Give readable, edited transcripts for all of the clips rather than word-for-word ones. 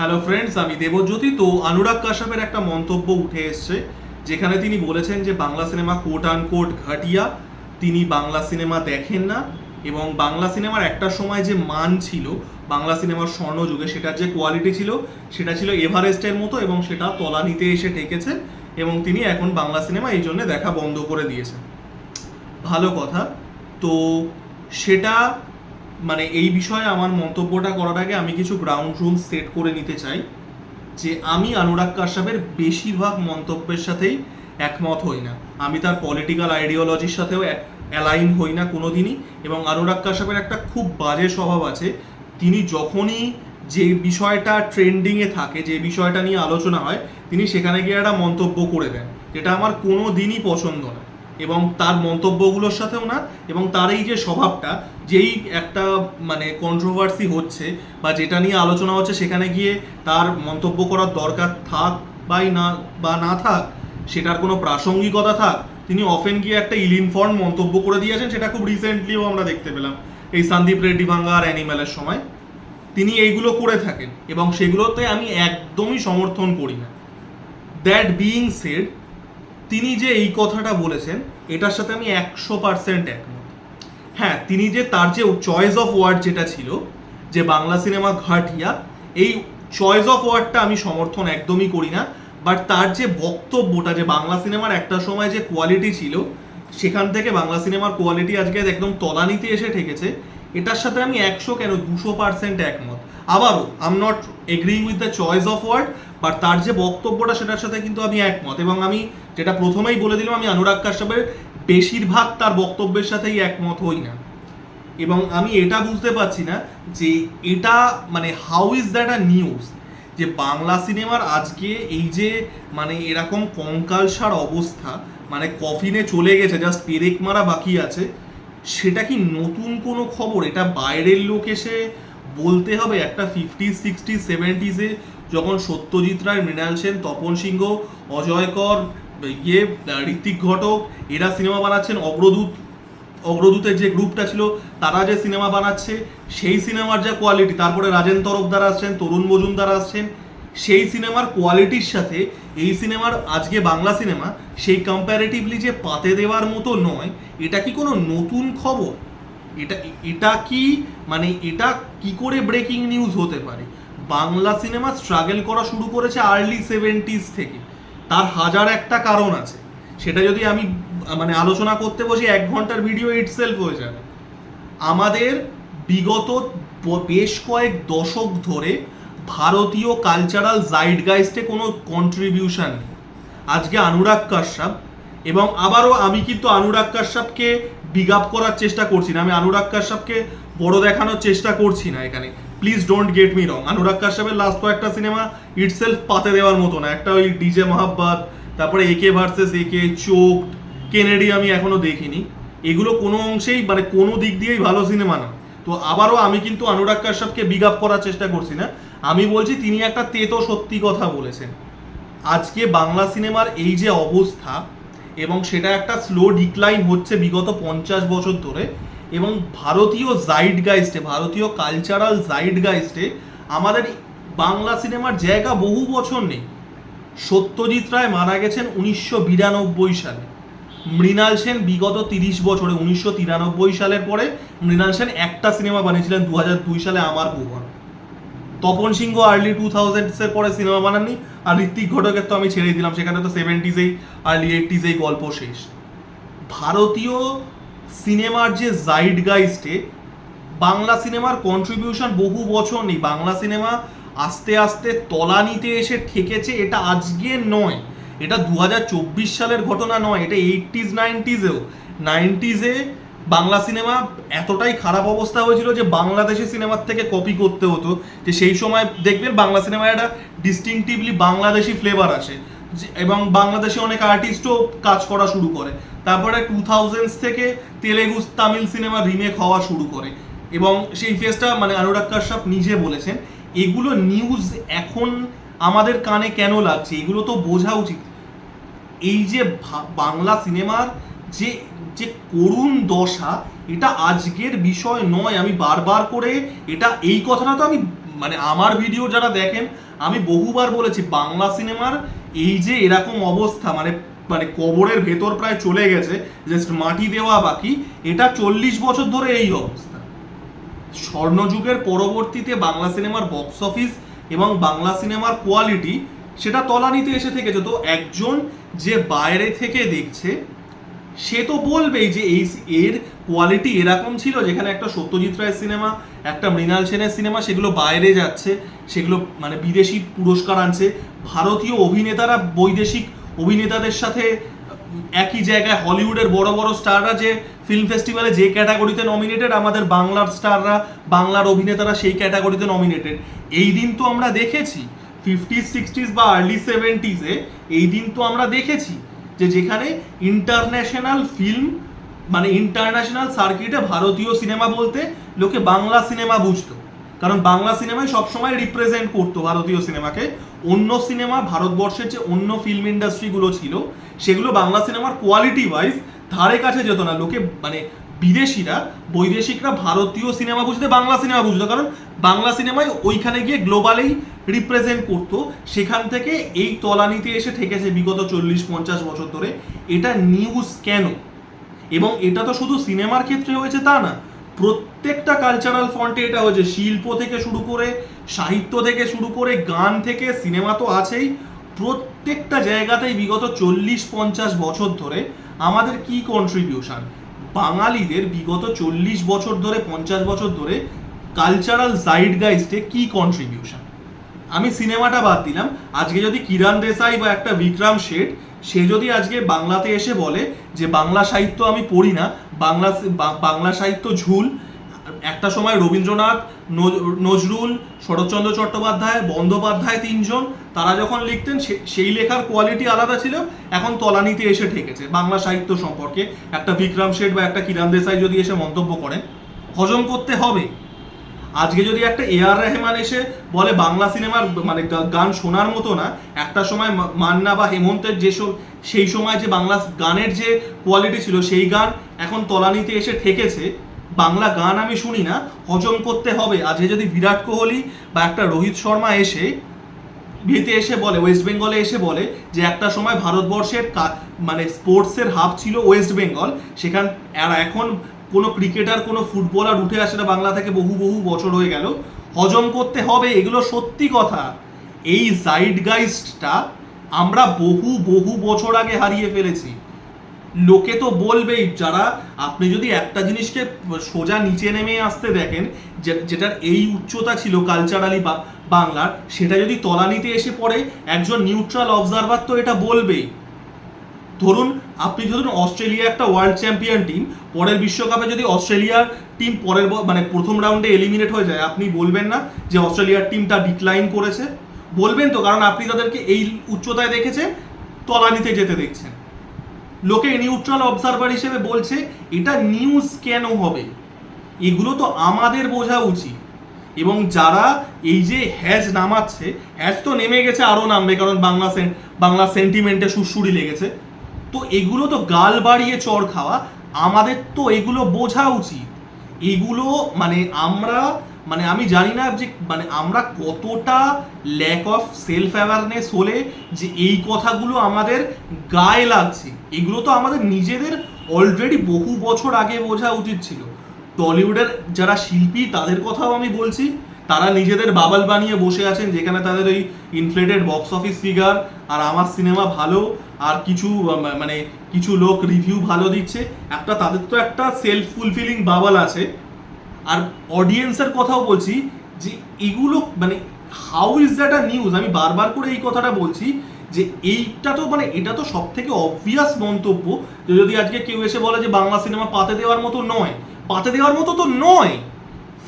Hello friends, আমি দেবজ্যোতি। তো অনুরাগ কাশ্যপের একটা মন্তব্য উঠে এসছে, যেখানে তিনি বলেছেন যে বাংলা সিনেমা কোট আনকোট ঘাটিয়া, তিনি বাংলা সিনেমা দেখেন না এবং বাংলা সিনেমার একটা সময় যে মান ছিল, বাংলা সিনেমার স্বর্ণযুগে সেটার যে কোয়ালিটি ছিল সেটা ছিল এভারেস্টের মতো এবং সেটা তলানিতে এসে ঠেকেছে এবং তিনি এখন বাংলা সিনেমা এই জন্য দেখা বন্ধ করে দিয়েছেন। ভালো কথা। তো সেটা মানে এই বিষয়ে আমার মন্তব্যটা করার আগে আমি কিছু গ্রাউন্ড রুল সেট করে নিতে চাই যে আমি অনুরাগ কাশ্যপের বেশিরভাগ মন্তব্যের সাথেই একমত হই না। আমি তার পলিটিক্যাল আইডিওলজির সাথেও অ্যালাইন হই না কোনো দিনই। এবং অনুরাগ কাশ্যপের একটা খুব বাজে স্বভাব আছে, তিনি যখনই যে বিষয়টা ট্রেন্ডিংয়ে থাকে, যে বিষয়টা নিয়ে আলোচনা হয়, তিনি সেখানে গিয়ে একটা মন্তব্য করে দেন, যেটা আমার কোনো দিনই পছন্দ না এবং তার মন্তব্যগুলোর সাথেও না। এবং তার এই যে স্বভাবটা, যেই একটা মানে কন্ট্রোভার্সি হচ্ছে বা যেটা নিয়ে আলোচনা হচ্ছে সেখানে গিয়ে তার মন্তব্য করার দরকার থাক বা না থাক, সেটার কোনো প্রাসঙ্গিকতা থাক, তিনি অফেন গিয়ে একটা ইল ইনফর্ম মন্তব্য করে দিয়েছেন। সেটা খুব রিসেন্টলিও আমরা দেখতে পেলাম এই সন্দীপ রেড্ডি ভাঙ্গা আর অ্যানিম্যালের সময় তিনি এইগুলো করে থাকেন এবং সেগুলোতে আমি একদমই সমর্থন করি না। দ্যাট বিইং সেড, তিনি যে এই কথাটা বলেছেন এটার সাথে আমি 100% একমত। হ্যাঁ, তিনি যে তার যে চয়েস অফ ওয়ার্ড যেটা ছিল যে বাংলা সিনেমা ঘাটিয়া, এই চয়েস অফ ওয়ার্ডটা আমি সমর্থন একদমই করি না। বাট তার যে বক্তব্যটা যে বাংলা সিনেমার একটা সময় যে কোয়ালিটি ছিল সেখান থেকে বাংলা সিনেমার কোয়ালিটি আজকে একদম তলানিতে এসে ঠেকেছে, এটার সাথে আমি 200% একমত। আবারও I am not agreeing with the choice of word, but তার যে বক্তব্যটা সেটার সাথে কিন্তু আমি একমত। এবং আমি যেটা প্রথমেই বলে দিলাম, আমি অনুরাগ কাশ্যপের বেশিরভাগ তার বক্তব্যের সাথেই একমত হই না। এবং আমি এটা বুঝতে পারছি না যে এটা মানে how is that a news, যে বাংলা সিনেমার আজকে এই যে মানে এরকম কঙ্কালসার অবস্থা, মানে কফিনে চলে গেছে, জাস্ট পেরেক মারা বাকি আছে, সেটা কি নতুন কোনো খবর? এটা বাইরের লোক এসে বলতে হবে? একটা 50s 60s 70s যখন সত্যজিৎ রায়, মৃণাল সেন, তপন সিংহ, অজয় কর, ঋত্বিক ঘটক এরা সিনেমা বানাচ্ছেন, অগ্রদূতের যে গ্রুপটা ছিল তারা যে সিনেমা বানাচ্ছে, সেই সিনেমার যা কোয়ালিটি, তারপরে রাজেন তরফদার আসছেন, তরুণ মজুমদার আসছেন, সেই সিনেমার কোয়ালিটির সাথে এই সিনেমার আজকে বাংলা সিনেমা সেই কম্প্যারেটিভলি যে পাতে দেওয়ার মতো নয়, এটা কি কোনো নতুন খবর? এটা এটা কি মানে এটা কি করে ব্রেকিং নিউজ হতে পারে? বাংলা সিনেমা স্ট্রাগল করা শুরু করেছে আর্লি 70s থেকে, তার হাজার একটা কারণ আছে। সেটা যদি আমি মানে আলোচনা করতে বসি 1 ঘন্টার ভিডিও ইটসেলফ হয়ে যাবে। আমাদের বিগত বেশ কয়েক দশক ধরে ভারতীয় কালচারাল জাইডগাইস্টে কোনো কন্ট্রিবিউশন নেই। আজকে অনুরাগ কাশ্যপ, এবং আবারও আমি কিন্তু অনুরাগ কাশ্যপকে বিগ আপ করার চেষ্টা করছি না, আমি অনুরাগ কাশ্যপকে বড় দেখানোর চেষ্টা করছি না এখানে, please don't get me wrong. Anurag কাশ্যপের লাস্ট কয়েকটা সিনেমা ইটসেলফ পাতে দেওয়ার মতো না। একটা ওই ডিজে মহাব্বত, তারপরে একে ভার্সেস একে, চোক, কেনেডি আমি এখনো দেখিনি। এগুলো কোনো অংশেই মানে কোনো দিক দিয়েই ভালো সিনেমা না। তো আবারও আমি কিন্তু অনুরাগ কাশ্যপকে বিগ আপ করার চেষ্টা করছি না, আমি বলছি তিনি একটা তেতো সত্যি কথা বলেছেন। আজকে বাংলা সিনেমার এই যে অবস্থা, এবং সেটা একটা স্লো ডিক্লাইন হচ্ছে বিগত 50 বছর ধরে, এবং ভারতীয় জাইডগাইস্টে, ভারতীয় কালচারাল জাইডগাইস্টে আমাদের বাংলা সিনেমার জায়গা বহু বছর নেই। সত্যজিৎ রায় মারা গেছেন 1992 সালে, মৃণাল সেন বিগত 30 বছরে 1993 সালের পরে মৃণাল সেন একটা সিনেমা বানিয়েছিলেন 2002 সালে, আমার ভুবন। তপন সিংহ আর্লি 2000s পরে সিনেমা বানাননি, আর ঋত্বিক ঘটকের তো আমি ছেড়ে দিলাম, সেখানে তো 70s আর্লি 80s গল্প শেষ। ভারতীয় সিনেমার যে জাইডগাইস্টে বাংলা সিনেমার কন্ট্রিবিউশন বহু বছর নেই। বাংলা সিনেমা আস্তে আস্তে তলানিতে এসে ঠেকেছে, এটা আজকের নয়, এটা 2024 সালের ঘটনা নয়, এটা 80s 90s-এও। 90s-এ বাংলা সিনেমা এতটাই খারাপ অবস্থা হয়েছিল যে বাংলাদেশি সিনেমার থেকে কপি করতে হতো। যে সেই সময় দেখবেন বাংলা সিনেমায় একটা ডিস্টিংটিভলি বাংলাদেশি ফ্লেভার আসে, এবং বাংলাদেশে অনেক আর্টিস্টও কাজ করা শুরু করে। তারপরে 2000s থেকে তেলেগু তামিল সিনেমা রিমেক হওয়া শুরু করে, এবং সেই ফেসটা মানে অনুরাগ কাশ্যপ নিজে বলেছেন। এগুলো নিউজ এখন আমাদের কানে কেন লাগছে? এগুলো তো বোঝা উচিত। এই যে বাংলা সিনেমার যে যে করুণ দশা, এটা আজকের বিষয় নয়। আমি বারবার করে এটা, এই কথাটা তো আমি মানে আমার ভিডিও যারা দেখেন, আমি বহুবার বলেছি বাংলা সিনেমার এই যে এরকম অবস্থা, মানে মানে কবরের ভেতর প্রায় চলে গেছে, জাস্ট মাটি দেওয়া বাকি, এটা 40 বছর ধরে এই অবস্থা। স্বর্ণযুগের পরবর্তীতে বাংলা সিনেমার বক্স অফিস এবং বাংলা সিনেমার কোয়ালিটি সেটা তলানিতে এসে থেকেছে। তো একজন যে বাইরে থেকে দেখছে সে তো বলবেই যে এর কোয়ালিটি এরকম ছিল, যেখানে একটা সত্যজিৎ রায়ের সিনেমা, একটা মৃণাল সেনের সিনেমা, সেগুলো বাইরে যাচ্ছে, সেগুলো মানে বিদেশি পুরস্কার আনছে, ভারতীয় অভিনেতারা বৈদেশিক অভিনেতাদের সাথে একই জায়গায়, হলিউডের বড় বড় স্টাররা যে ফিল্ম ফেস্টিভ্যালে যে ক্যাটাগরিতে নমিনেটেড, আমাদের বাংলার স্টাররা, বাংলার অভিনেতারা সেই ক্যাটাগরিতে নমিনেটেড। এই দিন তো আমরা দেখেছি 50s 60s বা আর্লি 70s-এ, এই দিন তো আমরা দেখেছি যে যেখানে ইন্টারন্যাশনাল ফিল্ম, মানে ইন্টারন্যাশনাল সার্কিটে ভারতীয় সিনেমা বলতে লোকে বাংলা সিনেমা বুঝতো, কারণ বাংলা সিনেমাই সবসময় রিপ্রেজেন্ট করতো ভারতীয় সিনেমাকে। অন্য সিনেমা, ভারতবর্ষের যে অন্য ফিল্ম ইন্ডাস্ট্রিগুলো ছিল সেগুলো বাংলা সিনেমার কোয়ালিটি ওয়াইজ ধারে কাছে যেত না। লোকে মানে বিদেশিরা, বৈদেশিকরা ভারতীয় সিনেমা বুঝতে বাংলা সিনেমা বুঝতো, কারণ বাংলা সিনেমায় ওইখানে গিয়ে গ্লোবালেই রিপ্রেজেন্ট করতো। সেখান থেকে এই তলানিতে এসে ঠেকেছে বিগত 40-50 বছর ধরে। এটা নিউজ কেন? এবং এটা তো শুধু সিনেমার ক্ষেত্রে হয়েছে তা না, প্রত্যেকটা কালচারাল ফ্রন্টে এটা হয়েছে। শিল্প থেকে শুরু করে, সাহিত্য থেকে শুরু করে, গান থেকে, সিনেমা তো আছেই, প্রত্যেকটা জায়গাতেই বিগত 40-50 বছর ধরে আমাদের কি কন্ট্রিবিউশন, বাঙালিদের বিগত 40 বছর ধরে, 50 বছর ধরে কালচারাল জাইডগাইস্টে কি কন্ট্রিবিউশন। আমি সিনেমাটা বাদ দিলাম, আজকে যদি কিরণ দেসাই বা একটা বিক্রম শেঠ, সে যদি আজকে বাংলাতে এসে বলে যে বাংলা সাহিত্য আমি পড়ি না, বাংলা সাহিত্য ঝুল, একটা সময় রবীন্দ্রনাথ, নজরুল, শরৎচন্দ্র চট্টোপাধ্যায়, বন্দ্যোপাধ্যায়, তিনজন তারা যখন লিখতেন সেই লেখার কোয়ালিটি আলাদা ছিল, এখন তলানিতে এসে ঠেকেছে বাংলা সাহিত্য সম্পর্কে একটা বিক্রম শেঠ বা একটা কিরণ দেসাই যদি এসে মন্তব্য করেন, হজম করতে হবে। আজকে যদি একটা AR রহমান এসে বলে বাংলা সিনেমার মানে গান শোনার মতো না, একটা সময় মান্না বা হেমন্তের যেসব সেই সময় যে বাংলা গানের যে কোয়ালিটি ছিল সেই গান এখন তলানিতে এসে ঠেকেছে, বাংলা গান আমি শুনি না, হজম করতে হবে। আজকে যদি বিরাট কোহলি বা একটা রোহিত শর্মা এসে বিয়েতে এসে বলে, ওয়েস্ট বেঙ্গলে এসে বলে যে একটা সময় ভারতবর্ষের মানে স্পোর্টসের হাব ছিল ওয়েস্ট বেঙ্গল, সেখান আর এখন কোনো ক্রিকেটার, কোনো ফুটবলার উঠে আসে না বাংলা থেকে, বহু বহু বছর হয়ে গেল, হজম করতে হবে, এগুলো সত্যি কথা। এই জাইডগাইস্টটা আমরা বহু বহু বছর আগে হারিয়ে ফেলেছি। লোকে তো বলবেই, যারা, আপনি যদি একটা জিনিসকে সোজা নিচে নেমে আসতে দেখেন, যেটার এই উচ্চতা ছিল কালচারালি বাংলার, সেটা যদি তলানিতে এসে পড়ে, একজন নিউট্রাল অবজারভার তো এটা বলবেই। ধরুন আপনি ধরুন অস্ট্রেলিয়া একটা ওয়ার্ল্ড চ্যাম্পিয়ন টিম, পরের বিশ্বকাপে যদি অস্ট্রেলিয়ার টিম পরের মানে প্রথম রাউন্ডে এলিমিনেট হয়ে যায়, আপনি বলবেন না যে অস্ট্রেলিয়ার টিমটা ডিক্লাইন করেছে? বলবেন তো, কারণ আপনি তাদেরকে এই উচ্চতায় দেখেছেন, তলানিতে যেতে দেখছেন। লোকে নিউট্রাল অবজারভার হিসেবে বলছে, এটা নিউজ কেন হবে? এগুলো তো আমাদের বোঝা উচিত। এবং যারা এই যে হ্যাজ নামাচ্ছে, হ্যাজ তো নেমে গেছে, আরও নামবে, কারণ বাংলা সেন্টিমেন্টে সুরসুরি লেগেছে। তো এগুলো তো গাল বাড়িয়ে চড় খাওয়া, আমাদের তো এগুলো বোঝা উচিত। এগুলো মানে আমরা, মানে আমি জানি না যে মানে আমরা কতটা ল্যাক অফ সেলফ অ্যাওয়ারনেস হলে যে এই কথাগুলো আমাদের গায়ে লাগছে। এগুলো তো আমাদের নিজেদের অলরেডি বহু বছর আগে বোঝা উচিত ছিল। টলিউডের যারা শিল্পী তাদের কথাও আমি বলছি, তারা নিজেদের বাবল বানিয়ে বসে আছেন, যেখানে তাদের ওই ইনফ্লেটেড বক্স অফিস ফিগার, আর আমার সিনেমা ভালো, আর কিছু মানে কিছু লোক রিভিউ ভালো দিচ্ছে, একটা তাদের তো একটা সেলফ ফুলফিলিং বাবল আছে। আর অডিয়েন্সের কথাও বলছি যে এগুলো মানে how is that a news? আমি বারবার করে এই কথাটা বলছি যে এইটা তো মানে এটা তো সব থেকে অবভিয়াস মন্তব্য, যে যদি আজকে কেউ এসে বলে যে বাংলা সিনেমা পাতে দেওয়ার মতো নয়, পাতে দেওয়ার মতো তো নয়,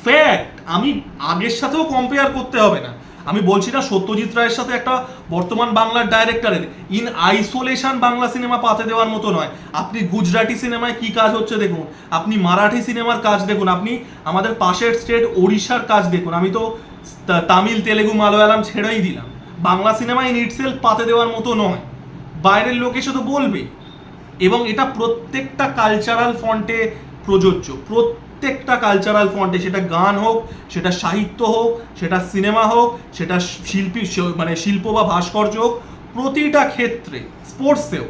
ফ্যাক্ট। আমি আগের সাথেও কম্পেয়ার করতে হবে না, আমি বলছি না সত্যজিৎ রায়ের সাথে একটা বর্তমান বাংলার ডাইরেক্টরের ইন আইসোলেশন বাংলা সিনেমা পাতে দেওয়ার মতো নয়। আপনি গুজরাটি সিনেমায় কি কাজ হচ্ছে দেখুন, আপনি মারাঠি সিনেমার কাজ দেখুন, আপনি আমাদের পাশের স্টেট ওড়িশার কাজ দেখুন। আমি তো তামিল, তেলেগু, মালয়ালাম ছেড়েই দিলাম। বাংলা সিনেমা ইন ইটসেলফ পাতে দেওয়ার মতো নয়, বাইরের লোক এসে তো বলবে। এবং এটা প্রত্যেকটা কালচারাল ফ্রন্টে প্রযোজ্য। প্রত্যেকটা কালচারাল ফ্রন্টে, সেটা গান হোক, সেটা সাহিত্য হোক, সেটা সিনেমা হোক, সেটা মানে শিল্প বা ভাস্কর্য হোক, প্রতিটা ক্ষেত্রে, স্পোর্টসেও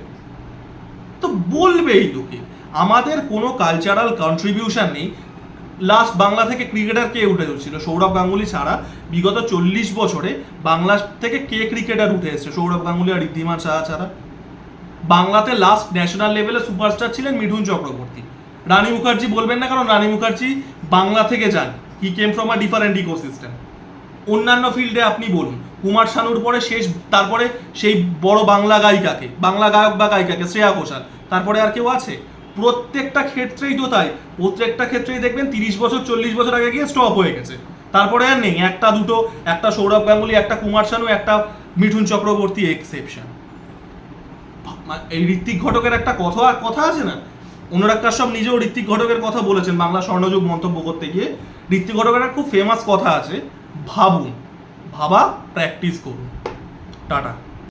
তো বলবেই লোকে। আমাদের কোনো কালচারাল কন্ট্রিবিউশন নেই। লাস্ট বাংলা থেকে ক্রিকেটার কে উঠে এসেছিল? সৌরভ গাঙ্গুলি ছাড়া বিগত 40 বছরে বাংলা থেকে কে ক্রিকেটার উঠে এসেছে? সৌরভ গাঙ্গুলি আর ঋদ্ধিমান সাহা ছাড়া। বাংলাতে লাস্ট ন্যাশনাল লেভেলে সুপারস্টার ছিলেন মিঠুন চক্রবর্তী। রানী মুখার্জি বলবেন না, কারণ রানী মুখার্জি বাংলা থেকে যান, he came from a different ecosystem. অন্যান্য ফিল্ডে আপনি বলুন, কুমার শানুর পরে তারপরে সেই বড় বাংলা গায়িকাকে, বাংলা গায়ক বা গায়িকাকে, শ্রেয়া ঘোষাল, তারপরে আর কেউ আছে? প্রত্যেকটা ক্ষেত্রেই তো তাই। প্রত্যেকটা ক্ষেত্রেই দেখবেন 30 বছর 40 বছর আগে গিয়ে স্টপ হয়ে গেছে, তারপরে আর নেই। একটা দুটো, একটা সৌরভ গাঙ্গুলি, একটা কুমার শানু, একটা মিঠুন চক্রবর্তী এক্সেপশন। এই ঋত্বিক ঘটকের একটা কথা আছে না, অনুরাগ কাশ্যপ নিজেও ঋত্বিক ঘটকের কথা বলেছেন বাংলা স্বর্ণযুগ মন্তব্য করতে গিয়ে। ঋত্বিক ঘটকের একটা খুব ফেমাস কথা আছে, ভাবুন, ভাবা প্র্যাকটিস করুন। টাটা।